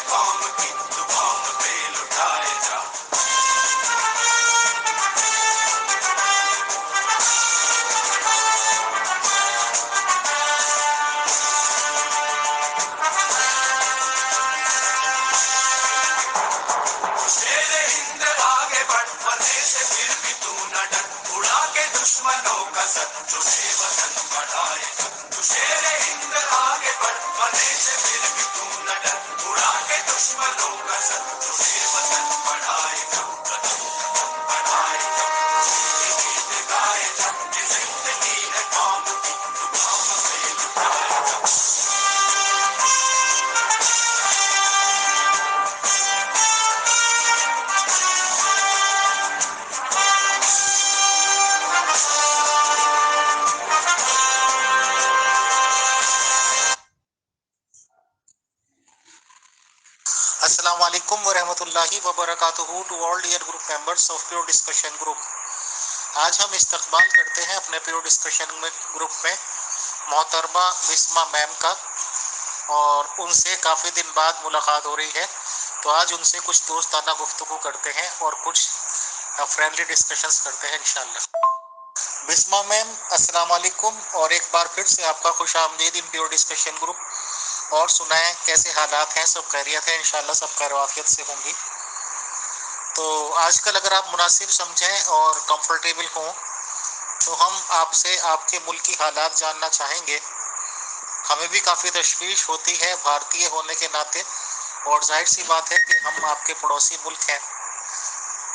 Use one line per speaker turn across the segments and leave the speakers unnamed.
कौम की तू कौम पे लुटाए जा। शेरे हिंद आगे बढ़, फतेह से फिर भी तू न डर, उड़ा के दुश्मनों का सर, तुझे वतन बढ़ाए। तू शेरे हिंद आगे बढ़, फतेह से फिर भी तू न डर, उड़ा के दुश्मनों का सर, तुझे वतन बढ़ाएगा। कदम कदम बढ़ाएगा, तुझे गीत गाएगा, ये जिंदगी है कौम की, तू कौम पे लुटाएगा। अस्सलाम वालेकुम वरहमतुल्लाहि वबरकातुहू to all dear group members of pure discussion group. आज हम इस्तकबाल करते हैं अपने प्योर डिस्कशन में ग्रुप में मोहतरमा बिस्मा मैम का, और उनसे काफ़ी दिन बाद मुलाकात हो रही है, तो आज उनसे कुछ दोस्ताना गुफ्तगू करते हैं और कुछ फ्रेंडली डिस्कशंस करते हैं इंशाल्लाह। बिस्मा मैम अस्सलाम वालेकुम, और एक बार फिर से आपका खुश आमदीद इन प्योर डिस्कशन ग्रुप। और सुनाएं कैसे हालात हैं? सब खैरियत है इंशाल्लाह, सब खैर आफियत से होंगी। तो आजकल अगर आप मुनासिब समझें और कंफर्टेबल हों तो हम आपसे आपके मुल्क की हालात जानना चाहेंगे। हमें भी काफ़ी तशवीश होती है भारतीय होने के नाते, और जाहिर सी बात है कि हम आपके पड़ोसी मुल्क हैं।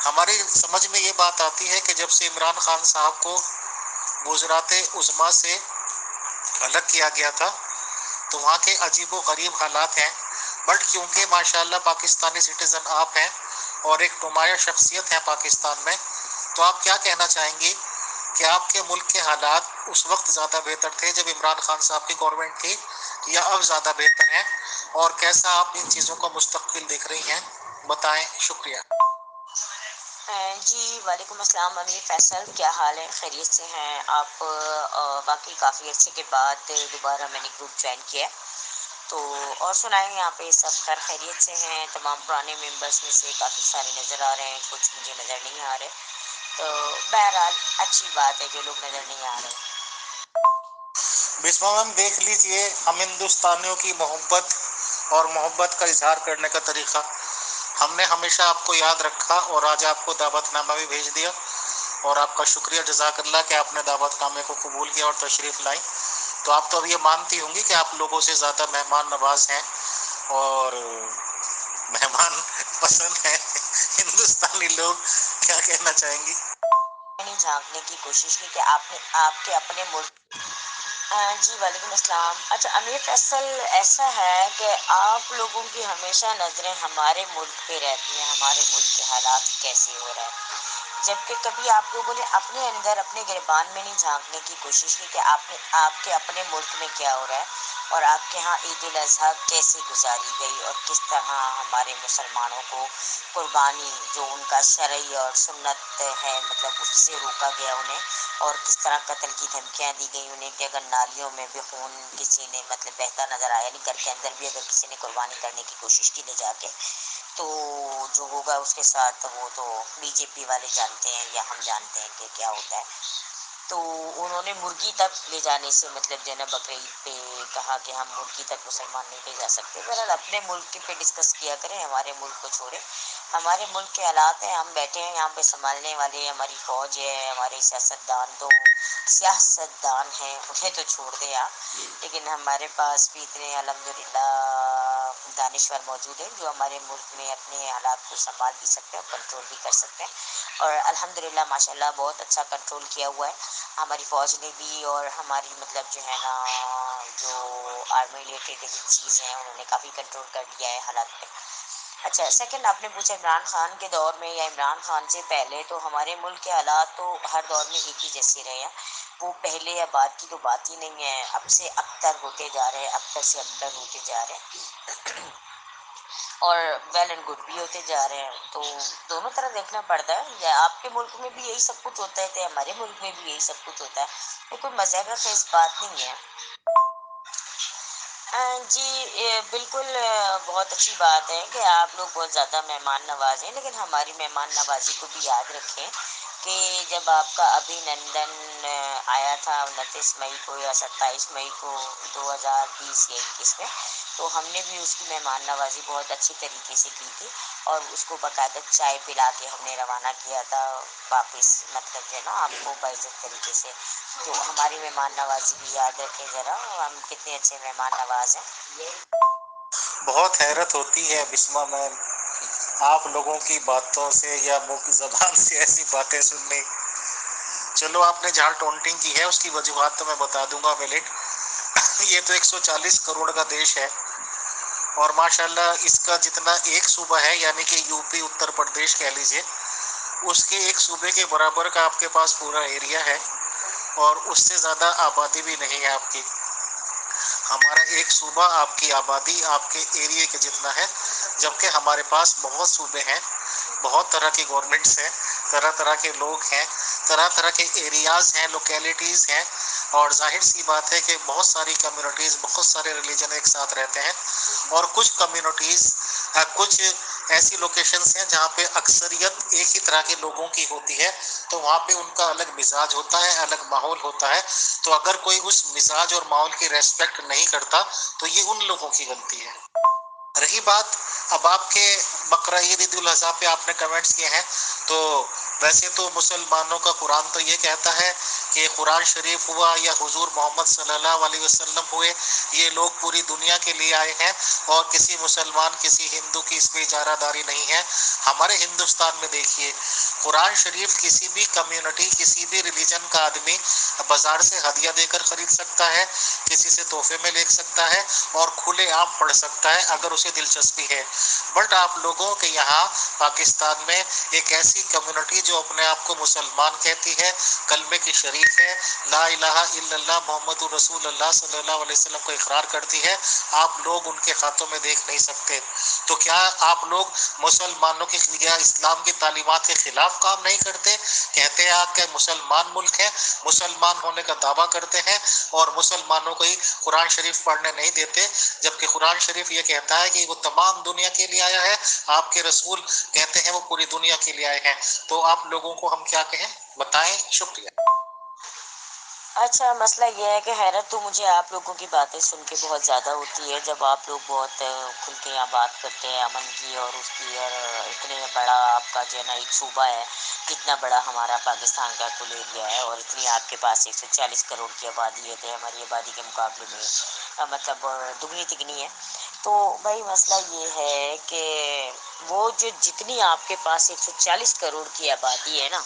हमारी समझ में ये बात आती है कि जब से इमरान खान साहब को गुजरात उज़्मा से अलग किया गया था तो वहाँ के अजीबो गरीब हालात हैं, बट क्योंकि माशाल्लाह पाकिस्तानी सिटीज़न आप हैं और एक नुमाया शख्सियत है पाकिस्तान में, तो आप क्या कहना चाहेंगी कि आपके मुल्क के हालात उस वक्त ज़्यादा बेहतर थे जब इमरान खान साहब की गवर्नमेंट थी, या अब ज़्यादा बेहतर है, और कैसा आप इन चीज़ों का मुस्तकबिल देख रही हैं, बताएं। शुक्रिया।
जी वालेकुम अस्सलाम अमीर फैसल, क्या हाल है? खैरियत से हैं आप? बाकी काफ़ी अर्से के बाद दोबारा मैंने ग्रुप ज्वाइन किया है, तो और सुनाएं यहाँ पे सब खैर खैरियत से हैं? तमाम पुराने मेंबर्स में से काफ़ी सारे नज़र आ रहे हैं, कुछ मुझे नज़र नहीं आ रहे, तो बहरहाल अच्छी बात है जो लोग नज़र नहीं आ रहे।
बिस्मा मैम देख लीजिए, हम हिंदुस्तानियों की मोहब्बत और मोहब्बत का इजहार करने का तरीका हमने हमेशा आपको याद रखा, और आज आपको दावतनामा भी भेज दिया, और आपका शुक्रिया जज़ाकल्लाह कि आपने दावतनामे को कबूल किया और तशरीफ़ लाई। तो आप तो अब ये मानती होंगी कि आप लोगों से ज़्यादा मेहमान नवाज हैं और मेहमान पसंद हैं हिंदुस्तानी लोग। क्या कहना चाहेंगी?
मैंने झांकने की कोशिश की कि आपने आपके अपने मुल्क। जी वालेकुम अस्सलाम। अच्छा अमीर फैसल, ऐसा है कि आप लोगों की हमेशा नज़रें हमारे मुल्क पे रहती हैं, हमारे मुल्क के हालात कैसे हो रहे हैं, जबकि कभी आप लोगों ने अपने अंदर अपने गिरबान में नहीं झांकने की कोशिश की कि आपने आपके अपने मुल्क में क्या हो रहा है, और आपके यहाँ ईद उल अज़हा कैसे गुजारी गई, और किस तरह हमारे मुसलमानों को कुर्बानी जो उनका शरई और सुन्नत है मतलब उससे रोका गया उन्हें, और किस तरह कत्ल की धमकियाँ दी गई उन्हें कि अगर नालियों में भी खून किसी ने मतलब बहता नज़र आया, नहीं घर के अंदर भी अगर किसी ने कुर्बानी करने की कोशिश की ले जाके, तो जो होगा उसके साथ वो तो बीजेपी वाले जानते हैं या हम जानते हैं कि क्या होता है। तो उन्होंने मुर्गी तक ले जाने से मतलब जो है ना बकरीद पे कहा कि हम मुर्गी तक मुसलमान नहीं ले जा सकते। बहरहाल अपने मुल्क पे डिस्कस किया करें, हमारे मुल्क को छोड़े। हमारे मुल्क के हालात हैं, हम बैठे हैं यहाँ पे संभालने वाले, हमारी फ़ौज है, हमारे सियासतदान हैं, उन्हें तो छोड़ दें आप, लेकिन हमारे पास भी इतने अल्हम्दुलिल्लाह दानिश्वर मौजूद हैं जो हमारे मुल्क में अपने हालात को संभाल भी सकते हैं और कंट्रोल भी कर सकते हैं, और अल्हम्दुलिल्लाह माशाल्लाह बहुत अच्छा कंट्रोल किया हुआ है हमारी फ़ौज ने भी, और हमारी मतलब जो है ना जो आर्मी रिलेटेड एजेंसीज़ हैं उन्होंने काफ़ी कंट्रोल कर लिया है हालात पे। अच्छा सेकंड आपने पूछा इमरान खान के दौर में या इमरान खान से पहले, तो हमारे मुल्क के हालात तो हर दौर में एक ही जैसे रहे हैं, वो पहले या बाद की तो बात ही नहीं है, अब से अबतर होते जा रहे हैं, अबतर से अबतर होते जा रहे हैं और वेल एंड गुड भी होते जा रहे हैं, तो दोनों तरह देखना पड़ता है। या आपके मुल्क में भी यही सब कुछ होता है तो हमारे मुल्क में भी यही सब कुछ होता है, ये कोई मज़े का खेस बात नहीं है। جی بالکل بہت اچھی بات ہے کہ آپ لوگ بہت زیادہ مہمان نواز ہیں، لیکن ہماری مہمان نوازی کو بھی یاد رکھیں کہ جب آپ کا ابھی نندن آیا تھا 29 مئی کو یا 27 مئی کو 2020 یا 21 میں، تو ہم نے بھی اس کی مہمان نوازی بہت اچھی طریقے سے کی تھی، اور اس کو باقاعدہ چائے پلا کے ہم نے روانہ کیا تھا واپس، مطلب جو ہے نا آپ کو باعزت طریقے سے. تو ہماری مہمان نوازی بھی یاد رکھیں ذرا، ہم کتنے اچھے مہمان نواز ہیں.
بہت حیرت ہوتی ہے بسما میم آپ لوگوں کی باتوں سے یا منہ کی زبان سے ایسی باتیں سننے. چلو آپ نے جہاں ٹونٹنگ کی ہے اس کی وجوہات تو میں بتا دوں گا ملٹ. یہ تو 140 کروڑ کا دیش ہے، اور ماشاءاللہ اس کا جتنا ایک صوبہ ہے یعنی کہ یو پی اتر پردیش کہہ لیجئے، اس کے ایک صوبے کے برابر کا آپ کے پاس پورا ایریا ہے، اور اس سے زیادہ آبادی بھی نہیں ہے آپ کی. ہمارا ایک صوبہ آپ کی آبادی آپ کے ایریے کے جتنا ہے، جبکہ ہمارے پاس بہت صوبے ہیں، بہت طرح کی گورنمنٹس ہیں، طرح طرح کے لوگ ہیں، طرح طرح کے ایریاز ہیں، لوکیلٹیز ہیں، اور ظاہر سی بات ہے کہ بہت ساری کمیونٹیز، بہت سارے ریلیجن ایک ساتھ رہتے ہیں، اور کچھ کمیونٹیز کچھ ایسی لوکیشنز ہیں جہاں پہ اکثریت ایک ہی طرح کے لوگوں کی ہوتی ہے، تو وہاں پہ ان کا الگ مزاج ہوتا ہے، الگ ماحول ہوتا ہے. تو اگر کوئی اس مزاج اور ماحول کی ریسپیکٹ نہیں کرتا تو یہ ان لوگوں کی غلطی ہے. رہی بات اب آپ کے بقرہ عید عید الاضحیٰ پہ آپ نے کمنٹس کیے ہیں، تو ویسے تو مسلمانوں کا قرآن تو یہ کہتا ہے کہ قرآن شریف ہوا یا حضور محمد صلی اللہ علیہ وسلم ہوئے، یہ لوگ پوری دنیا کے لیے آئے ہیں، اور کسی مسلمان کسی ہندو کی اس میں اجارہ داری نہیں ہے. ہمارے ہندوستان میں دیکھیے قرآن شریف کسی بھی کمیونٹی، کسی بھی ریلیجن کا آدمی بازار سے ہدیہ دے کر خرید سکتا ہے، کسی سے تحفے میں لے سکتا ہے، اور کھلے عام پڑھ سکتا ہے اگر اسے دلچسپی ہے. بٹ آپ لوگوں کے یہاں پاکستان میں ایک ایسی کمیونٹی جو اپنے آپ کو مسلمان کہتی ہے، کلمے کی شریف ہے، لا الہ الا اللہ محمد رسول اللہ صلی اللہ علیہ وسلم کو اقرار کرتی ہے، آپ لوگ ان کے خاتوں میں دیکھ نہیں سکتے. تو کیا آپ لوگ مسلمانوں کی یا اسلام کی تعلیمات کے خلاف کام نہیں کرتے؟ کہتے ہیں آپ کہ مسلمان ملک ہے، مسلمان ہونے کا دعویٰ کرتے ہیں، اور مسلمانوں کو ہی قرآن شریف پڑھنے نہیں دیتے، جبکہ قرآن شریف یہ کہتا ہے کہ وہ تمام دنیا کے لیے آیا ہے، آپ کے رسول کہتے ہیں وہ پوری دنیا کے لیے آئے ہیں. تو آپ لوگوں کو ہم کیا کہیں بتائیں. شکریہ.
اچھا مسئلہ یہ ہے کہ حیرت تو مجھے آپ لوگوں کی باتیں سن کے بہت زیادہ ہوتی ہے، جب آپ لوگ بہت کھل کے یہاں بات کرتے ہیں امن کی اور اس کی، اور اتنے بڑا آپ کا جو ہے نا ایک صوبہ ہے، اتنا بڑا ہمارا پاکستان کا کل ایریا ہے، اور اتنی آپ کے پاس 140 کروڑ کی آبادی ہے، ہماری آبادی کے مقابلے میں مطلب دگنی تگنی ہے. تو بھائی مسئلہ یہ ہے کہ وہ جو جتنی آپ کے پاس 140 کروڑ کی آبادی ہے نا،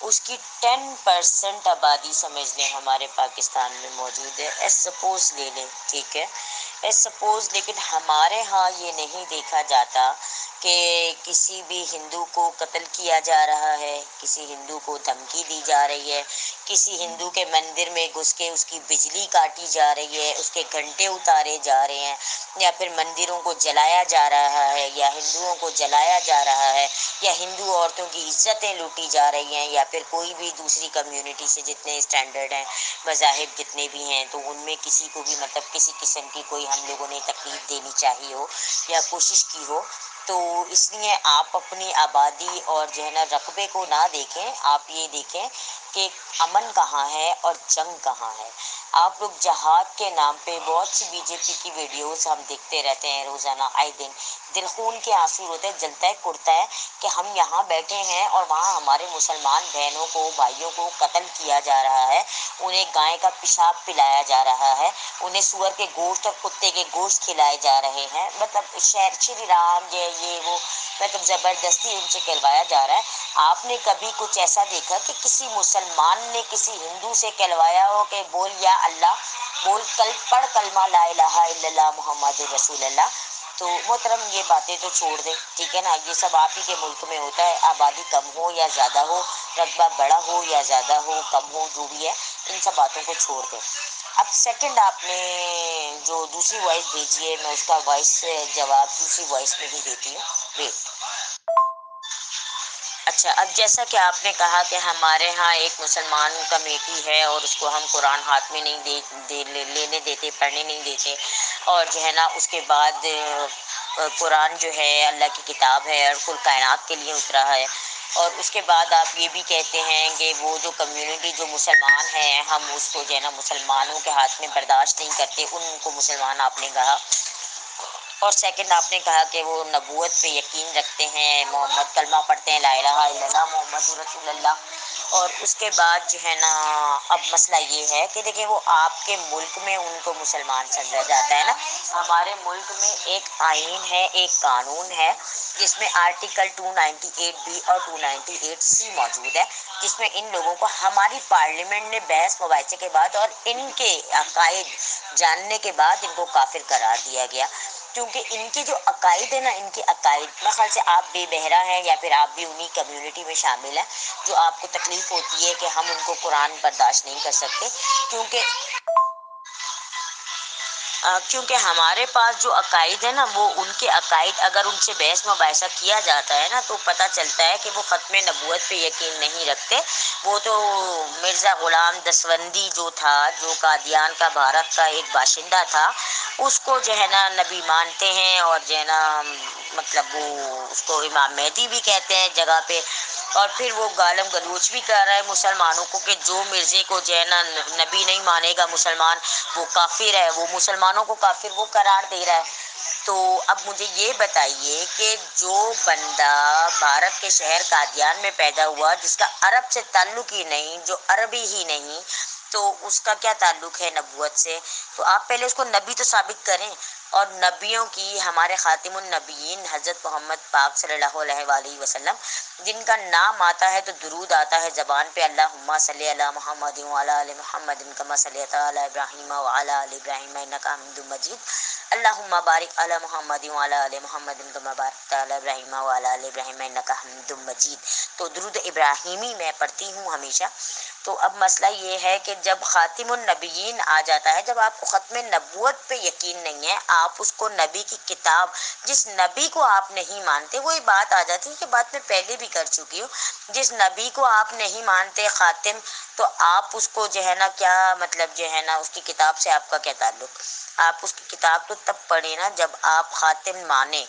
اس کی 10% آبادی سمجھ لیں ہمارے پاکستان میں موجود ہے. ایس سپوز لے لیں، ٹھیک ہے، ایس سپوز. لیکن ہمارے ہاں یہ نہیں دیکھا جاتا کہ کسی بھی ہندو کو قتل کیا جا رہا ہے، کسی ہندو کو دھمکی دی جا رہی ہے، کسی ہندو کے مندر میں گھس کے اس کی بجلی کاٹی جا رہی ہے، اس کے گھنٹے اتارے جا رہے ہیں، یا پھر مندروں کو جلایا جا رہا ہے، یا ہندوؤں کو جلایا جا رہا ہے، یا ہندو عورتوں کی عزتیں لوٹی جا رہی ہیں، یا پھر کوئی بھی دوسری کمیونٹی سے جتنے اسٹینڈرڈ ہیں، مذاہب جتنے بھی ہیں، تو ان میں کسی کو بھی مطلب کسی قسم کی کوئی ہم لوگوں نے تکلیف دینی چاہیے ہو یا کوشش کی ہو، تو اس لیے آپ اپنی آبادی اور جو ہے نا رقبے کو نہ دیکھیں، آپ یہ دیکھیں کہ امن کہاں ہے اور جنگ کہاں ہے. آپ لوگ جہاد کے نام پہ بہت سی بی جے پی کی ویڈیوز ہم دیکھتے رہتے ہیں روزانہ، آئے دن دل خون کے آنسو ہوتے ہیں، جلتا ہے کرتا ہے کہ ہم یہاں بیٹھے ہیں اور وہاں ہمارے مسلمان بہنوں کو، بھائیوں کو قتل کیا جا رہا ہے، انہیں گائے کا پیشاب پلایا جا رہا ہے، انہیں سور کے گوشت اور کتے کے گوشت کھلائے جا رہے ہیں، مطلب شری رام یہ وہ مطلب زبردستی ان سے کہلوایا جا رہا ہے. آپ نے کبھی کچھ ایسا دیکھا کہ کسی مسلمان نے کسی ہندو سے کہلوایا ہو کہ بول یا اللہ، بول پڑھ کلمہ لا الہ الا اللہ محمد رسول اللہ؟ تو محترم یہ باتیں تو چھوڑ دیں، ٹھیک ہے نا، یہ سب آپ ہی کے ملک میں ہوتا ہے، آبادی کم ہو یا زیادہ ہو، رقبہ بڑا ہو یا زیادہ ہو، کم ہو، جو بھی ہے ان سب باتوں کو چھوڑ دیں. اب سیکنڈ آپ نے جو دوسری وائس بھیجی ہے، میں اس کا وائس جواب دوسری وائس میں ہی دیتی ہوں. ویٹ. اچھا، اب جیسا کہ آپ نے کہا کہ ہمارے ہاں ایک مسلمان کمیٹی ہے اور اس کو ہم قرآن ہاتھ میں نہیں لینے دیتے، پڑھنے نہیں دیتے، اور جو ہے نا اس کے بعد قرآن جو ہے اللہ کی کتاب ہے اور کل کائنات کے لیے اترا ہے، اور اس کے بعد آپ یہ بھی کہتے ہیں کہ وہ جو کمیونٹی جو مسلمان ہیں ہم اس کو جو ہے نا مسلمانوں کے ہاتھ میں برداشت نہیں کرتے، ان کو مسلمان آپ نے کہا، اور سیکنڈ آپ نے کہا کہ وہ نبوت پہ یقین رکھتے ہیں، محمد کلمہ پڑھتے ہیں لا الہ الا اللہ محمد رسول اللہ، اور اس کے بعد جو ہے نا اب مسئلہ یہ ہے کہ دیکھیں وہ آپ کے ملک میں ان کو مسلمان سمجھا جاتا ہے نا، ہمارے ملک میں ایک آئین ہے، ایک قانون ہے جس میں آرٹیکل 298 بی اور 298 سی موجود ہے، جس میں ان لوگوں کو ہماری پارلیمنٹ نے بحث مباحثے کے بعد اور ان کے عقائد جاننے کے بعد ان کو کافر قرار دیا گیا، کیونکہ ان کے جو عقائد ہیں نا، ان کے عقائد میرے خیال سے آپ بے بہرا ہیں یا پھر آپ بھی انہی کمیونٹی میں شامل ہیں جو آپ کو تکلیف ہوتی ہے کہ ہم ان کو قرآن برداشت نہیں کر سکتے، کیونکہ ہمارے پاس جو عقائد ہے نا وہ ان کے عقائد اگر ان سے بحث مباحثہ کیا جاتا ہے نا تو پتہ چلتا ہے کہ وہ ختم نبوت پہ یقین نہیں رکھتے، وہ تو مرزا غلام دسوندی جو تھا، جو قادیان کا بھارت کا ایک باشندہ تھا، اس کو جو ہے نا نبی مانتے ہیں، اور جو ہے نا مطلب وہ اس کو امام مہدی بھی کہتے ہیں جگہ پہ، اور پھر وہ گالم گلوچ بھی کر رہا ہے مسلمانوں کو کہ جو مرزے کو جو ہے نا نبی نہیں مانے گا مسلمان وہ کافر ہے، وہ مسلمانوں کو کافر وہ قرار دے رہا ہے۔ تو اب مجھے یہ بتائیے کہ جو بندہ بھارت کے شہر قادیان میں پیدا ہوا جس کا عرب سے تعلق ہی نہیں، جو عربی ہی نہیں، تو اس کا کیا تعلق ہے نبوت سے؟ تو آپ پہلے اس کو نبی تو ثابت کریں، اور نبیوں کی ہمارے خاتم النبیین حضرت محمد پاک صلی اللہ علیہ وآلہ وسلم جن کا نام آتا ہے تو درود آتا ہے زبان پہ، اللہم صلی علی محمد وعلی آل محمد کما صلیت علی ابراہیم وعلی آل ابراہیم انک حمید مجید، اللہم بارک علی محمد وعلی آل محمد کما بارکت علی ابراہیم وعلی آل ابراہیم انک حمید مجید، تو درود ابراہیمی میں پڑھتی ہوں ہمیشہ۔ تو اب مسئلہ یہ ہے کہ جب خاتم النبیین آ جاتا ہے، جب آپ کو ختم نبوت پہ یقین نہیں ہے، آپ اس کو نبی کی کتاب، جس نبی کو آپ نہیں مانتے، وہی بات آ جاتی ہے کہ بات میں پہلے بھی کر چکی ہوں، جس نبی کو آپ نہیں مانتے خاتم، تو آپ اس کو جو ہے نا کیا مطلب جو ہے نا اس کی کتاب سے آپ کا کیا تعلق؟ آپ اس کی کتاب تو تب پڑھیں نا جب آپ خاتم مانیں۔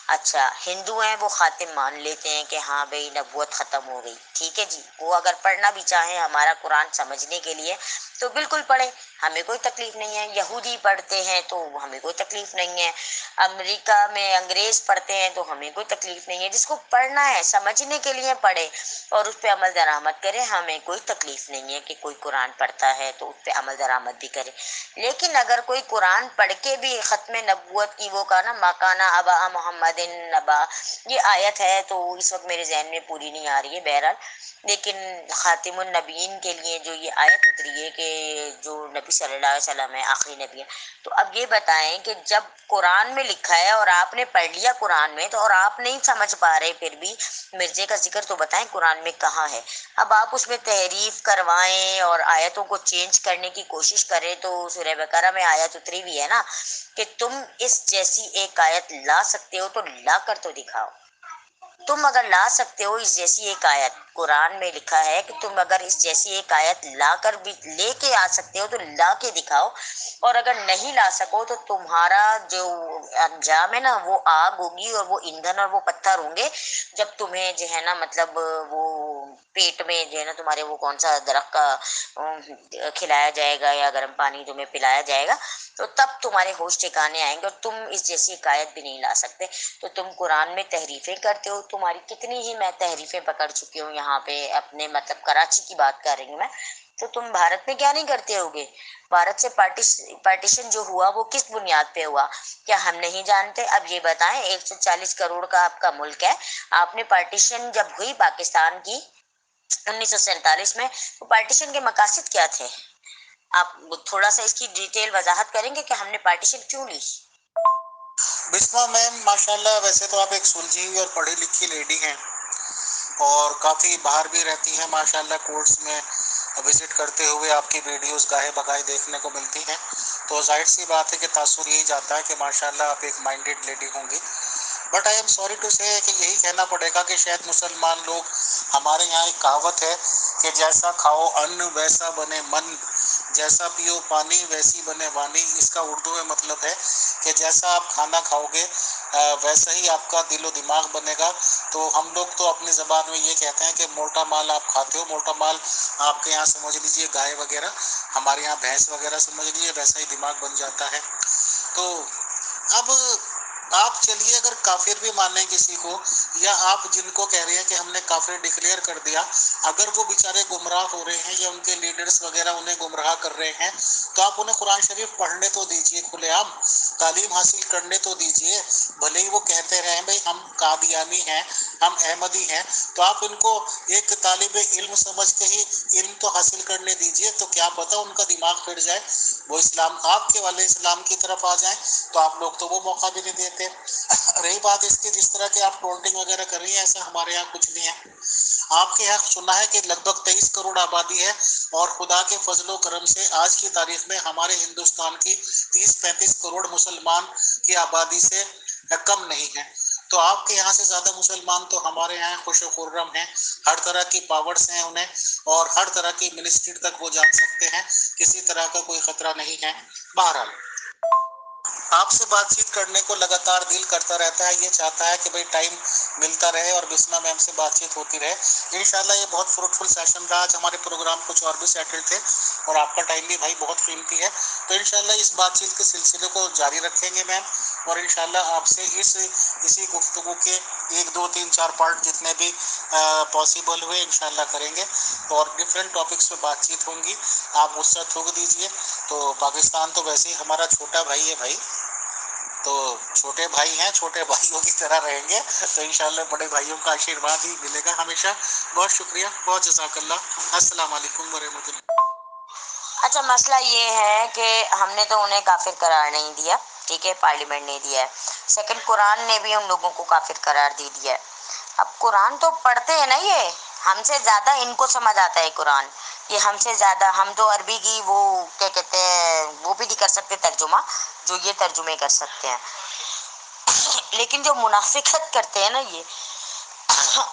اچھا، ہندو ہیں وہ خاتم مان لیتے ہیں کہ ہاں بھئی نبوت ختم ہو گئی، ٹھیک ہے جی، وہ اگر پڑھنا بھی چاہیں ہمارا قرآن سمجھنے کے لیے تو بالکل پڑھیں، ہمیں کوئی تکلیف نہیں ہے، یہودی پڑھتے ہیں تو ہمیں کوئی تکلیف نہیں ہے، امریکہ میں انگریز پڑھتے ہیں تو ہمیں کوئی تکلیف نہیں ہے، جس کو پڑھنا ہے سمجھنے کے لیے پڑھے اور اس پہ عمل درآمد کرے، ہمیں کوئی تکلیف نہیں ہے کہ کوئی قرآن پڑھتا ہے تو اس پہ عمل درآمد بھی کرے۔ لیکن اگر کوئی قرآن پڑھ کے بھی ختم نبوت کی وہ کہا نا مکانا ابا محمد نبا، یہ آیت ہے تو اس وقت میرے ذہن میں پوری نہیں آ رہی ہے بہرحال، لیکن خاتم النبیین کے لیے جو یہ آیت اتری ہے کہ جو نبی صلی اللہ علیہ وسلم ہے آخری نبی ہے، تو اب یہ بتائیں کہ جب قرآن میں لکھا ہے اور آپ نے پڑھ لیا قرآن میں تو، اور آپ نہیں سمجھ پا رہے پھر بھی مرزے کا ذکر تو بتائیں قرآن میں کہاں ہے؟ اب آپ اس میں تحریف کروائیں اور آیتوں کو چینج کرنے کی کوشش کریں تو سورہ بقرہ میں آیت اتری بھی ہے نا کہ تم اس جیسی ایک آیت لا سکتے ہو تو لا کر تو دکھاؤ، تم اگر لا سکتے ہو اس جیسی ایک آیت، قرآن میں لکھا ہے کہ تم اگر اس جیسی ایک آیت لا کر بھی لے کے آ سکتے ہو تو لا کے دکھاؤ، اور اگر نہیں لا سکو تو تمہارا جو انجام ہے نا وہ آگ ہوگی اور وہ ایندھن اور وہ پتھر ہوں گے، جب تمہیں جو ہے نا مطلب وہ پیٹ میں جو ہے نا تمہارے وہ کون سا درخت کا کھلایا جائے گا یا گرم پانی تمہیں پلایا جائے گا، تو تب تمہارے ہوش ٹھکانے آئیں گے اور تم اس جیسی ایک آیت بھی نہیں لا سکتے۔ تو تم قرآن میں تحریفیں کرتے ہو، تمہاری کتنی ہی میں تحریفیں پکڑ چکی ہوں یہاں پہ، اپنے مطلب کراچی کی بات کر رہی ہوں میں، تو تم بھارت میں کیا نہیں کرتے ہوگے؟ بھارت سے پارٹیشن جو ہوا وہ کس بنیاد پہ ہوا؟ کیا ہم نہیں جانتے؟ اب یہ بتائیں 140 کروڑ کا آپ کا ملک ہے، آپ نے پارٹیشن جب ہوئی پاکستان کی 1947 میں، تو پارٹیشن کے مقاصد کیا تھے؟ آپ تھوڑا سا اس کی ڈیٹیل وضاحت کریں گے کہ ہم نے پارٹیشن کیوں لی؟
بسما میم ماشاءاللہ، ویسے تو آپ ایک سلجھی ہوئی اور پڑھی لکھی لیڈی ہیں اور کافی باہر بھی رہتی ہیں ماشاءاللہ، کورٹس میں وزٹ کرتے ہوئے آپ کی ویڈیوز گاہے بگاہے دیکھنے کو ملتی ہیں، تو ظاہر سی بات ہے کہ تاثر یہی جاتا ہے کہ ماشاءاللہ آپ ایک مائنڈیڈ لیڈی ہوں گی۔ But I am sorry to say कि यही कहना पड़ेगा कि शायद मुसलमान लोग, हमारे यहाँ एक कहावत है कि जैसा खाओ अन्न वैसा बने मन, जैसा पियो पानी वैसी बने वाणी। इसका उर्दू में मतलब है कि जैसा आप खाना खाओगे वैसा ही आपका दिलो दिमाग बनेगा। तो हम लोग तो अपनी ज़बान में ये कहते हैं कि मोटा माल आप खाते हो, मोटा माल आपके यहाँ समझ लीजिए गाय वगैरह, हमारे यहाँ भैंस वगैरह समझ लीजिए, वैसा ही दिमाग बन जाता है। तो अब आप चलिए, अगर काफिर भी माने किसी को, या आप जिनको कह रहे हैं कि हमने काफिर डिक्लेयर कर दिया, अगर वो बेचारे गुमराह हो रहे हैं या उनके लीडर्स वगैरह उन्हें गुमराह कर रहे हैं, तो आप उन्हें कुरान शरीफ पढ़ने तो दीजिए, खुलेआम तालीम हासिल करने तो दीजिए। भले ही वो कहते रहे भाई हम कादियानी हैं, हम अहमदी हैं, तो आप इनको एक तालिब इल्म समझ के ही इल्म तो हासिल करने दीजिए। तो क्या पता उनका दिमाग फिर जाए, वो इस्लाम, आपके वाले इस्लाम की तरफ आ जाए। तो आप लोग तो वो मौका भी नहीं देते। रही बात इसकी, जिस तरह के आप टोल्टिंग वगैरह कर रही हैं, ऐसा हमारे यहाँ कुछ नहीं है। आपके यहाँ सुना है कि लगभग 23 करोड़ आबादी है, और खुदा के फजलो करम से आज की तारीख में हमारे हिंदुस्तान की 30-35 करोड़ मुसलमान की आबादी से कम नहीं है। तो आपके यहाँ से ज्यादा मुसलमान तो हमारे यहाँ खुश खुर्रम हैं, हर तरह की पावर्स हैं उन्हें, और हर तरह की मिनिस्ट्री तक वो जा सकते हैं, किसी तरह का कोई खतरा नहीं है। बहरहाल आपसे बातचीत करने को लगातार दिल करता रहता है, ये चाहता है कि भाई टाइम मिलता रहे और बिस्मा मैम से बातचीत होती रहे। इंशाल्लाह ये बहुत फ्रूटफुल सेशन रहा। आज हमारे प्रोग्राम कुछ और भी सेटल थे, और आपका टाइम भी भाई बहुत कीमती है। तो इंशाल्लाह इस बातचीत के सिलसिले को जारी रखेंगे मैम, और इंशाल्लाह आपसे इसी गुफ्तगू के 1, 2, 3, 4 पार्ट जितने भी पॉसिबल हुए इंशाल्लाह करेंगे, और डिफरेंट टॉपिक्स पे बातचीत होंगी। आप मुझसे थूक दीजिए। तो पाकिस्तान तो वैसे ही हमारा छोटा भाई है भाई, तो छोटे भाई हैं, छोटे भाइयों की तरह रहेंगे। तो इंशाल्लाह बड़े भाइयों का आशीर्वाद ही मिलेगा हमेशा। बहुत शुक्रिया, बहुत जज़ाकल्लाह। अस्सलाम वालेकुम व रहमतुल्लाह।
अच्छा, मसला ये है कि हमने तो उन्हें काफिर करार नहीं दिया, ठीक है, पार्लियामेंट ने दिया है। सेकंड, कुरान ने भी उन लोगों को काफिर करार दे दिया है। अब कुरान तो पढ़ते हैं ना, ये हमसे ज़्यादा इनको समझ आता है कुरान। ये हमसे ज़्यादा, हम तो अरबी की वो क्या कहते हैं वो भी नहीं कर सकते तर्जुमा, जो ये तर्जुमे कर सकते हैं। लेकिन जो मुनाफिकत करते हैं ना ये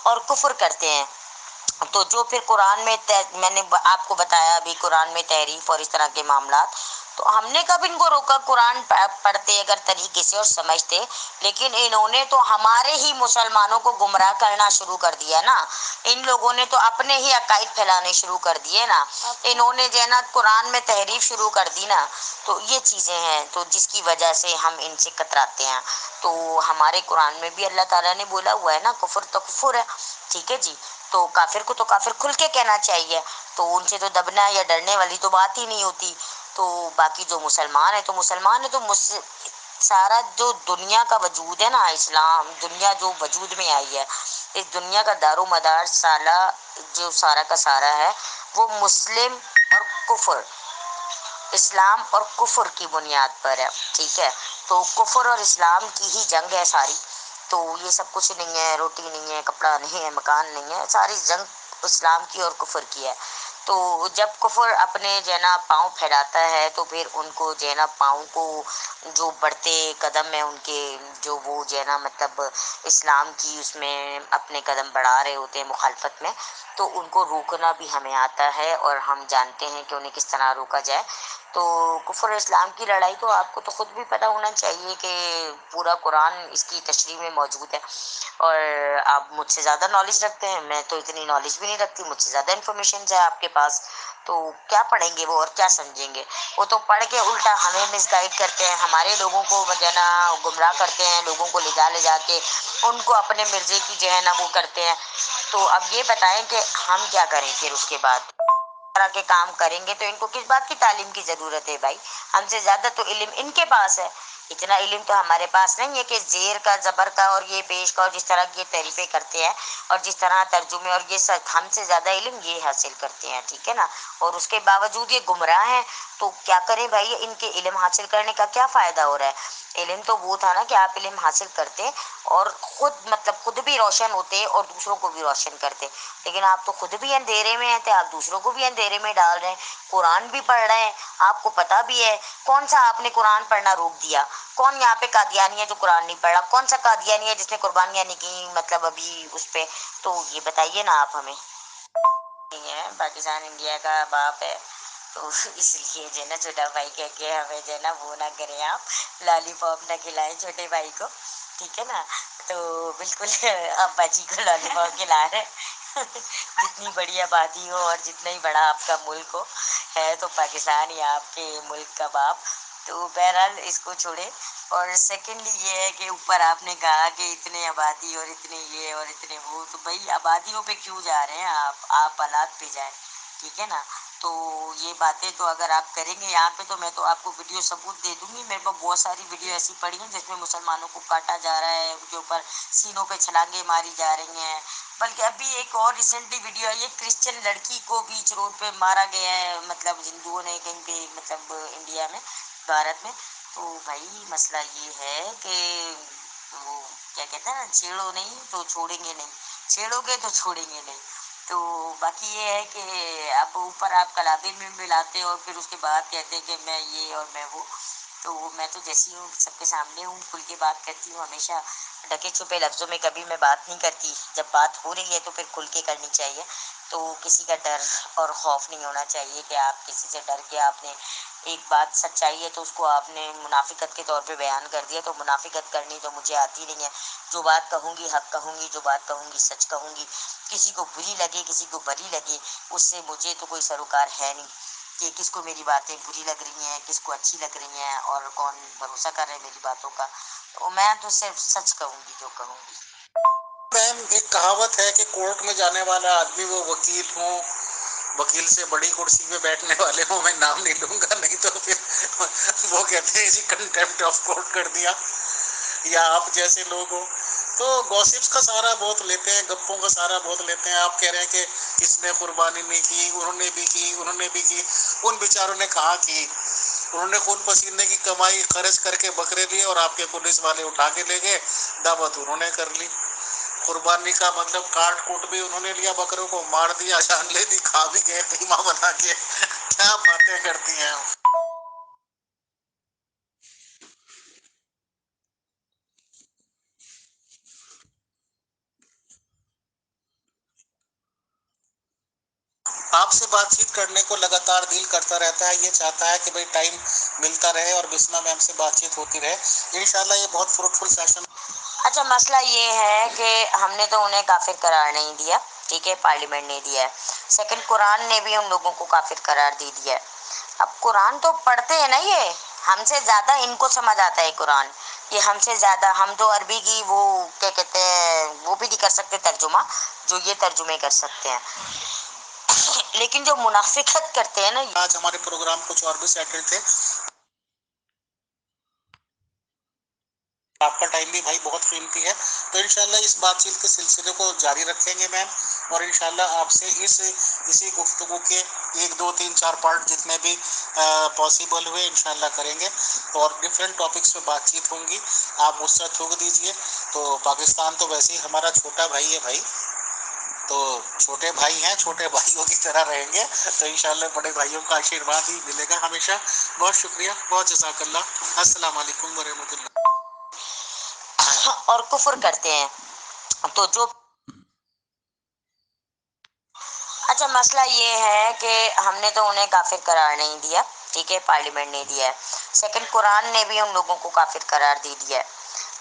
और कुफ्र करते हैं, तो जो फिर कुरान में मैंने आपको बताया अभी, कुरान में तहरीफ और इस तरह के मामला, तो हमने कब इनको रोका कुरान पढ़ते अगर तरीके से और समझते। लेकिन इन्होंने तो हमारे ही मुसलमानों को गुमराह करना शुरू कर दिया ना। इन लोगों ने तो अपने ही अकायद फैलाने शुरू कर दिए ना। इन्होंने जो है ना कुरान में तहरीफ शुरू कर दी ना। तो ये चीज़ें हैं तो जिसकी वजह से हम इनसे कतराते हैं। तो हमारे कुरान में भी अल्लाह ताला ने बोला हुआ है ना, कुफर तो कुफर है, ठीक है जी। तो काफिर को तो काफिर खुल के कहना चाहिए, तो उनसे तो दबना या डरने वाली तो बात ही नहीं होती। तो बाकी जो मुसलमान है तो मुसलमान है, तो सारा जो दुनिया का वजूद है ना, इस्लाम दुनिया जो वजूद में आई है, इस दुनिया का दारो मदार साला जो सारा का सारा है वो मुस्लिम और कुफर, इस्लाम और कुफर की बुनियाद पर है, ठीक है। तो कुफर और इस्लाम की ही जंग है सारी। तो ये सब कुछ नहीं है, रोटी नहीं है, कपड़ा नहीं है, मकान नहीं है, सारी जंग इस्लाम की और कुफर की है। तो जब कुफर अपने जना पाँव फैलाता है तो फिर उनको जना पाँव को जो बढ़ते कदम है उनके, जो वो जना मतलब इस्लाम की उसमें अपने कदम बढ़ा रहे होते हैं मुखालफत में, तो उनको रोकना भी हमें आता है और हम जानते हैं कि उन्हें किस तरह रोका जाए। तो कुफर इस्लाम की लड़ाई तो आपको तो खुद भी पता होना चाहिए कि पूरा कुरान इसकी तशरीह में मौजूद है। और आप मुझसे ज़्यादा नॉलेज रखते हैं, मैं तो इतनी नॉलेज भी नहीं रखती, मुझसे ज़्यादा इन्फॉर्मेशन है आपके पास। तो क्या पढ़ेंगे वो और क्या समझेंगे? वो तो पढ़ के उल्टा हमें मिसगाइड करते हैं, हमारे लोगों को जो है ना गुमराह करते हैं, लोगों को ले जा के उनको अपने मिर्जे की जो है ना वो करते हैं। तो अब ये बताएं कि हम क्या करें फिर उसके बाद तरह के काम करेंगे? तो इनको किस बात की तालीम की ज़रूरत है भाई? हमसे ज़्यादा तो इल्म इनके पास है। इतना इल्म तो हमारे पास नहीं है कि ज़ेर का, ज़बर का और ये पेश का और जिस तरह की ये तारीफ़ें करते हैं और जिस तरह तर्जुमे और ये सब, हमसे ज़्यादा इल्म ये हासिल करते हैं, ठीक है ना। और उसके बावजूद ये गुमराह हैं। तो क्या करें भाई, इनके इल्म हासिल करने का क्या फ़ायदा हो रहा है? इल्म तो वो था ना कि आप इल्म हासिल करते और खुद मतलब खुद भी रोशन होते और दूसरों को भी रोशन करते। लेकिन आप तो खुद भी अंधेरे में हैं, तो आप दूसरों को भी अंधेरे में डाल रहे हैं। कुरान भी पढ़ रहे हैं, आपको पता भी है। कौन सा आपने कुरान पढ़ना रोक दिया? कौन यहाँ पे कादियानी है जो कुरान नहीं पढ़ रहा? कौन सा कादियानी है जिसने कुर्बानियाँ नहीं की, मतलब अभी उस पे? तो ये बताइए ना आप हमें। नहीं है, पाकिस्तान इंडिया का बाप है, तो इसलिए जो है ना छोटा भाई कह के हमें जो है ना वो ना करें, आप लॉलीपॉप ना खिलाएं छोटे भाई को, ठीक है ना? तो बिल्कुल आप बाजी को लॉलीपॉप खिला रहे हैं। जितनी बड़ी आबादी हो और जितना ही बड़ा आपका मुल्क हो, है तो पाकिस्तान ही आपके मुल्क का बाप। तो बहरहाल इसको छोड़े। और सेकेंडली ये है कि ऊपर आपने कहा कि इतने आबादी और इतने ये और इतने वो, तो भाई आबादियों पे क्यों जा रहे हैं आप हालात पे जाए, ठीक है ना? तो ये बातें तो अगर आप करेंगे यहाँ पे, तो मैं तो आपको वीडियो सबूत दे दूंगी। मेरे पास बहुत सारी वीडियो ऐसी पड़ी हैं जिसमें मुसलमानों को काटा जा रहा है, उनके ऊपर सीनों पे छलांगे मारी जा रही हैं। बल्कि अभी एक और रिसेंटली वीडियो आई है, क्रिश्चियन लड़की को बीच रोड पे मारा गया है, मतलब हिंदुओं ने कहीं पे, मतलब इंडिया में, भारत में। तो भाई मसला ये है कि वो क्या कहते हैं ना, छेड़ो नहीं तो छोड़ेंगे नहीं, छेड़ोगे तो छोड़ेंगे नहीं। तो बाकी ये है कि आप ऊपर आप कलाबे में मिलाते हो और फिर उसके बाद कहते हैं कि मैं ये और मैं वो। तो मैं तो जैसी हूँ सबके सामने हूँ, खुल के बात करती हूँ हमेशा, ढके छुपे लफ्ज़ों में कभी मैं बात नहीं करती। जब बात हो रही है तो फिर खुल के करनी चाहिए। तो किसी का डर और खौफ नहीं होना चाहिए कि आप किसी से डर के आपने एक बात सच्चाई है तो उसको आपने मुनाफिकत के तौर पे बयान कर दिया। तो मुनाफिकत करनी तो मुझे आती नहीं है। जो बात कहूँगी हक कहूँगी, जो बात कहूँगी सच कहूँगी। किसी को बुरी लगे किसी को भली लगे, उससे मुझे तो कोई सरोकार है नहीं कि किसको मेरी बातें बुरी लग रही हैं, किसको अच्छी लग रही हैं, और कौन भरोसा कर रहे हैं मेरी बातों का। तो मैं तो सिर्फ सच कहूँगी जो कहूँगी।
मैम, एक कहावत है कि कोर्ट में जाने वाला आदमी वो वकील हो, वकील से बड़ी कुर्सी पे बैठने वाले हो। मैं नाम नहीं लूंगा, नहीं तो फिर वो कहते हैं जी कंटेम्प्ट ऑफ कोर्ट कर दिया, या आप जैसे लोग हो। तो गॉसिप्स का सहारा बहुत लेते हैं, गप्पों का सहारा बहुत लेते हैं। आप कह रहे हैं कि किसने कुर्बानी नहीं की, उन्होंने भी की, उन्होंने भी की। उन बेचारों ने कहा की, उन्होंने खून पसीने की कमाई खर्च करके बकरे लिए और आपके पुलिस वाले उठा के ले गए, दावत उन्होंने कर ली। कुर्बानी का मतलब काट कूट भी उन्होंने लिया, बकरों को मार दिया, जान ले दी, खा भी गए कीमा बना के। क्या बातें करती हैं। आपसे बातचीत करने को लगातार दिल करता रहता है, ये चाहता है कि भाई टाइम मिलता रहे और बिस्मा मैम से बातचीत होती रहे। इंशाल्लाह ये बहुत फ्रूटफुल सेशन।
अच्छा, मसला ये है कि हमने तो उन्हें काफिर करार नहीं दिया, ठीक है, पार्लियामेंट ने दिया है। सेकंड, कुरान ने भी उन लोगों को काफिर करार दे दिया है। अब कुरान तो पढ़ते हैं ना, ये हमसे ज्यादा इनको समझ आता है कुरान। ये हमसे ज्यादा, हम तो अरबी की वो क्या कहते हैं वो भी नहीं कर सकते तर्जुमा, जो ये तर्जुमे कर सकते हैं। लेकिन जो मुनाफिकत करते हैं ना,
आज हमारे प्रोग्राम कुछ और भी सेटल थे। आपका टाइम भी भाई बहुत कीमती है, तो इंशाल्लाह इस बातचीत के सिलसिले को जारी रखेंगे मैम। और इंशाल्लाह आपसे इसी गुफ्तगू के 1 2 3 4 पार्ट जितने भी पॉसिबल हुए इंशाल्लाह करेंगे और डिफरेंट टॉपिक्स पे बातचीत होंगी। आप मुझसे थूक दीजिए। तो पाकिस्तान तो वैसे ही हमारा छोटा भाई है भाई, तो छोटे भाई हैं, छोटे भाइयों की तरह रहेंगे। तो इंशाल्लाह बड़े भाइयों का आशीर्वाद ही मिलेगा हमेशा। बहुत शुक्रिया, बहुत जज़ाकल्लाह। अस्सलाम वालेकुम व रहमतुल्लाह।
और कुफर करते हैं। तो जो अच्छा, मसला ये है कि हमने तो उन्हें काफिर करार नहीं दिया, ठीक है, पार्लियामेंट ने दिया है। सेकंड, कुरान ने भी उन लोगों को काफिर करार दे दिया है।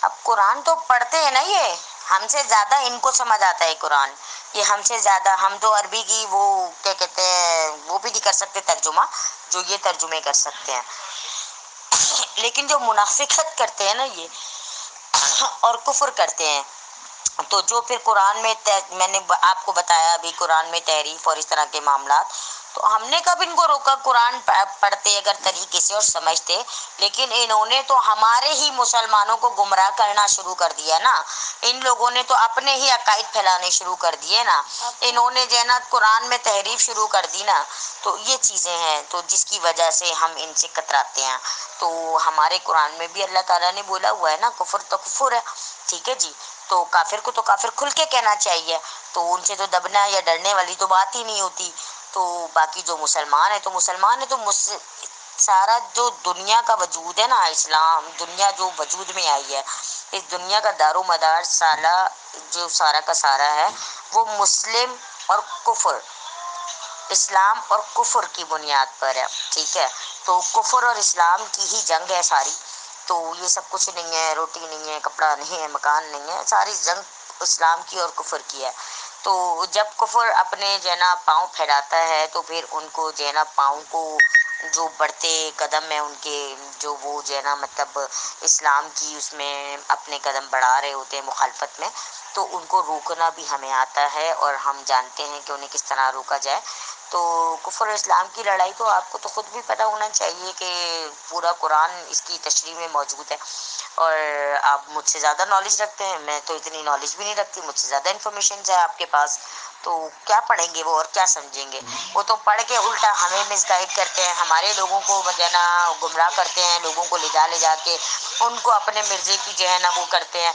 अब कुरान तो पढ़ते हैं ना, ये हमसे ज्यादा इनको समझ आता है कुरान। ये हमसे ज्यादा, हम तो अरबी की वो क्या कहते हैं वो भी नहीं कर सकते तर्जुमा, जो ये तर्जुमे कर सकते हैं। लेकिन जो मुनाफिकत करते हैं ना ये, और कुफर करते हैं, तो जो फिर कुरान में मैंने आपको बताया अभी, कुरान में तहरीफ और इस तरह के मामला, तो हमने कब इनको रोका? कुरान पढ़ते अगर तरीके से और समझते। लेकिन इन्होंने तो हमारे ही मुसलमानों को गुमराह करना शुरू कर दिया ना। इन लोगों ने तो अपने ही अकायद फैलाने शुरू कर दिए ना। इन्होंने जो है ना कुरान में तहरीफ शुरू कर दी ना। तो ये चीज़ें हैं तो जिसकी वजह से हम इनसे कतराते हैं। तो हमारे कुरान में भी अल्लाह ताला ने बोला हुआ है ना, कुफर तो कुफर है, ठीक है जी। तो काफिर को तो काफिर खुल के कहना चाहिए। तो उनसे तो दबना या डरने वाली तो बात ही नहीं होती। तो बाकी जो मुसलमान है तो मुसलमान है, तो मुझसे सारा जो दुनिया का वजूद है ना, इस्लाम दुनिया जो वजूद में आई है, इस दुनिया का दारो मदार साला जो सारा का सारा है वो मुस्लिम और कुफर, इस्लाम और कुफर की बुनियाद पर है, ठीक है। तो कुफर और इस्लाम की ही जंग है सारी। तो ये सब कुछ नहीं है, रोटी नहीं है, कपड़ा नहीं है, मकान नहीं है, सारी जंग इस्लाम की और कुफर की है। तो जब कुफर अपने जो है ना पाँव फैलाता है तो फिर उनको जो है ना पाँव को जो बढ़ते कदम है उनके, जो वो जो है ना मतलब इस्लाम की उसमें अपने कदम बढ़ा रहे होते हैं मुखालफत में, तो उनको रोकना भी हमें आता है और हम जानते हैं कि उन्हें किस तरह रोका जाए। तो कुफर और इस्लाम की लड़ाई तो आपको तो खुद भी पता होना चाहिए कि पूरा कुरान इसकी तशरीह में मौजूद है। और आप मुझसे ज़्यादा नॉलेज रखते हैं, मैं तो इतनी नॉलेज भी नहीं रखती, मुझसे ज़्यादा इन्फॉर्मेशन है आपके पास। तो क्या पढ़ेंगे वो और क्या समझेंगे? वो तो पढ़ के उल्टा हमें मिसगाइड करते हैं, हमारे लोगों को जो है ना गुमराह करते हैं, लोगों को ले जा के उनको अपने मिर्जे की जो है ना वो करते हैं।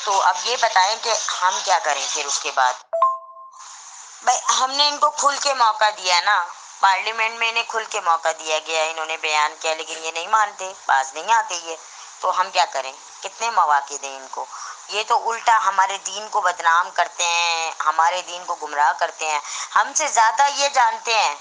तो अब ये बताएं कि हम क्या करें फिर उसके बाद? भाई हमने इनको खुल के मौका दिया ना, पार्लियामेंट में इन्हें खुल के मौका दिया गया, इन्होंने बयान किया, लेकिन ये नहीं मानते, बाज नहीं आते ये। तो हम क्या करें? कितने मौके दें इनको? ये तो उल्टा हमारे दीन को बदनाम करते हैं, हमारे दीन को गुमराह करते हैं। हमसे ज़्यादा ये जानते हैं,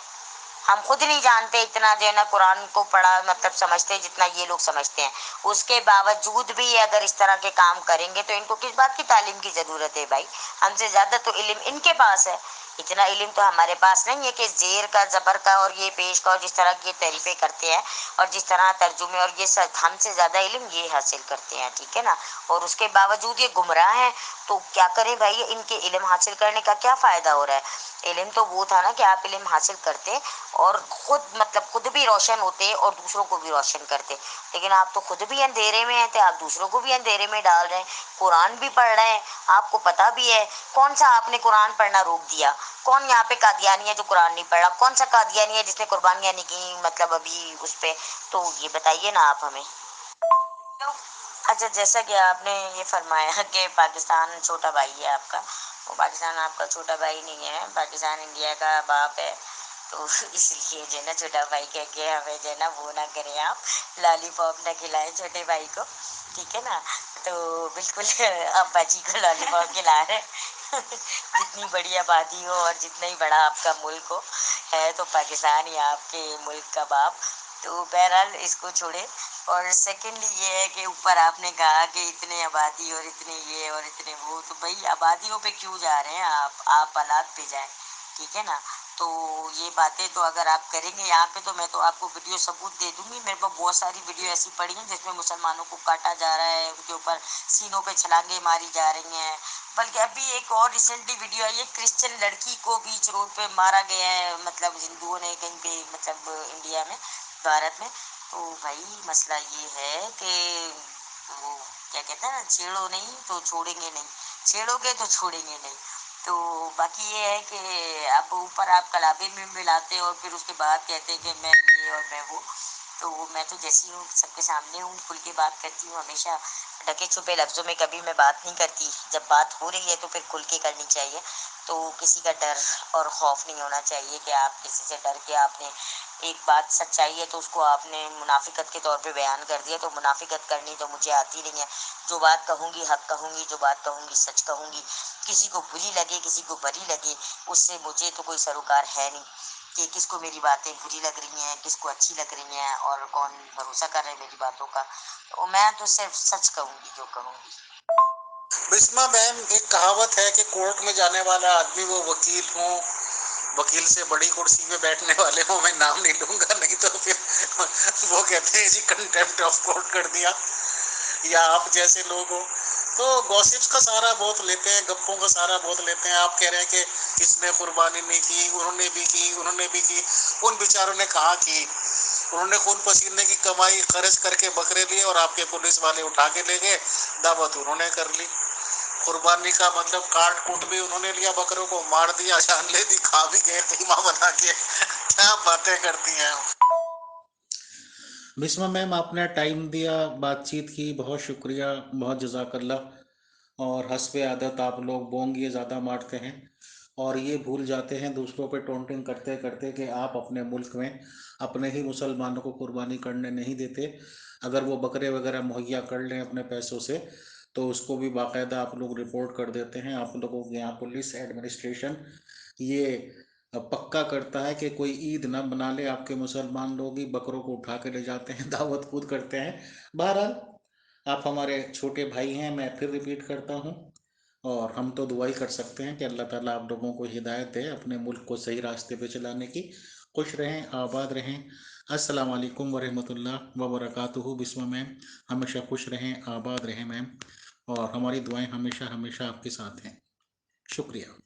हम खुद नहीं जानते इतना जो है ना कुरान को पढ़ा मतलब समझते हैं जितना ये लोग समझते हैं। उसके बावजूद भी अगर इस तरह के काम करेंगे तो इनको किस बात की तालीम की ज़रूरत है भाई? हमसे ज़्यादा तो इल्म इनके पास है, इतना इल्म तो हमारे पास नहीं है कि जेर का ज़बर का और ये पेश का और जिस तरह की तारीफ़ें करते हैं और जिस तरह तर्जुमे और ये सब, हमसे ज़्यादा इल्म ये हासिल करते हैं, ठीक है ना। और उसके बावजूद ये गुमराह हैं। तो क्या करें भाई? इनके इल्म हासिल करने का क्या फ़ायदा हो रहा है? इल्म तो वो था ना कि आप इल्म हासिल करते और खुद मतलब खुद भी रोशन होते और दूसरों को भी रोशन करते, लेकिन आप तो खुद भी अंधेरे में हैं, तो आप दूसरों को भी अंधेरे में डाल रहे हैं। कुरान भी पढ़ रहे हैं, आपको पता भी है। कौन सा आपने कुरान पढ़ना रोक दिया? कौन यहाँ पे कादियानी है जो कुरान नहीं पढ़ा? कौन सा कादियानी है जिसने कुर्बानियाँ नहीं की मतलब अभी उस पे? तो ये बताइए ना आप हमें। अच्छा, जैसा कि आपने ये फरमाया कि पाकिस्तान छोटा भाई है आपका, वो पाकिस्तान आपका छोटा भाई नहीं है, पाकिस्तान इंडिया का बाप है। तो इसलिए जो है ना छोटा भाई कह के हमें जो है ना वो ना करें, आप लॉलीपॉप ना खिलाएं छोटे भाई को, ठीक है ना। तो बिल्कुल अब्बा जी को लॉलीपॉप खिला रहे हैं। जितनी बड़ी आबादी हो और जितना ही बड़ा आपका मुल्क हो, है तो पाकिस्तान ही आपके मुल्क का बाप। तो बहरहाल इसको छोड़े। और सेकेंडली ये है कि ऊपर आपने कहा कि इतने आबादी और इतने ये और इतने वो, तो भाई आबादियों पे क्यों जा रहे हैं आप हालात पे जाएं, ठीक है ना। तो ये बातें तो अगर आप करेंगे यहाँ पे तो मैं तो आपको वीडियो सबूत दे दूंगी। मेरे पास बहुत सारी वीडियो ऐसी पड़ी हैं जिसमें मुसलमानों को काटा जा रहा है, उनके ऊपर सीनों पे छलांगे मारी जा रही हैं। बल्कि अभी एक और रिसेंटली वीडियो आई है, क्रिश्चियन लड़की को बीच रोड पे मारा गया है, मतलब हिंदुओं ने कहीं पे मतलब इंडिया में, भारत में। तो भाई मसला ये है कि वो क्या कहते हैं ना, छेड़ो नहीं तो छोड़ेंगे नहीं, छेड़ोगे तो छोड़ेंगे नहीं। तो बाकी ये है कि आप ऊपर आप कलाबे में मिलाते हैं और फिर उसके बाद कहते हैं कि मैं ये और मैं वो। तो मैं तो जैसी हूँ सबके सामने हूँ, खुल के बात करती हूँ हमेशा, ढके छुपे लफ्ज़ों में कभी मैं बात नहीं करती। जब बात हो रही है तो फिर खुल के करनी चाहिए। तो किसी का डर और खौफ नहीं होना चाहिए कि आप किसी से डर के आपने एक बात सच्चाई है तो उसको आपने मुनाफिकत के तौर पे बयान कर दिया। तो मुनाफिकत करनी तो मुझे आती नहीं है। जो बात कहूँगी हक कहूँगी, जो बात कहूँगी सच कहूँगी। किसी को बुरी लगे किसी को बुरी लगे, उससे मुझे तो कोई सरोकार है नहीं कि किसको मेरी बातें बुरी लग रही हैं किसको अच्छी लग रही हैं और कौन भरोसा कर रहे हैं मेरी बातों का। तो मैं तो सिर्फ सच कहूँगी जो कहूँगी।
बिस्मा मैम, एक कहावत है कि कोर्ट में जाने वाला आदमी वो वकील हो, वकील से बड़ी कुर्सी पे बैठने वाले हो, मैं नाम नहीं लूंगा नहीं तो फिर वो कहते हैं जी कंटेम्प्ट ऑफ कोर्ट कर दिया, या आप जैसे लोग हो। तो गॉसिप्स का सहारा बहुत लेते हैं, गप्पों का सहारा बहुत लेते हैं। आप कह रहे हैं कि इसने कुर्बानी नहीं की, उन्होंने भी की, उन्होंने भी की। उन बेचारों ने कहा कि उन्होंने खून पसीने की कमाई खर्च करके बकरे लिए और आपके पुलिस वाले उठा के ले गए, दावत उन्होंने कर ली। कुर्बानी का मतलब काट कूट भी उन्होंने लिया, बकरों को मार दिया, जान ले दी, खा भी गए कीमा बना के। क्या बातें करती हैं। बिस्मा मैम, आपने टाइम दिया, बातचीत की, बहुत शुक्रिया, बहुत जज़ाकल्लाह। और हस्ब आदत आप लोग बोंग ये ज़्यादा मारते हैं और ये भूल जाते हैं दूसरों पे टोंटिंग करते करते कि आप अपने मुल्क में अपने ही मुसलमानों को कुर्बानी करने नहीं देते। अगर वो बकरे वगैरह मुहैया कर लें अपने पैसों से तो उसको भी बाकायदा आप लोग रिपोर्ट कर देते हैं। आप लोगों के यहाँ पुलिस एडमिनिस्ट्रेशन ये पक्का करता है कि कोई ईद ना मना ले। आपके मुसलमान लोग ही बकरों को उठा के ले जाते हैं, दावत खुद करते हैं। बहरहाल आप हमारे छोटे भाई हैं, मैं फिर रिपीट करता हूँ। और हम तो दुआ ही कर सकते हैं कि अल्लाह ताला आप लोगों को हिदायत दे अपने मुल्क को सही रास्ते पे चलाने की। खुश रहें, आबाद रहें। अस्सलाम वालेकुम वरहमतुल्लाह व बरकातुहू। बिस्म मैम, हमेशा खुश रहें, आबाद रहें मैम, और हमारी दुआएं हमेशा हमेशा आपके साथ हैं। शुक्रिया।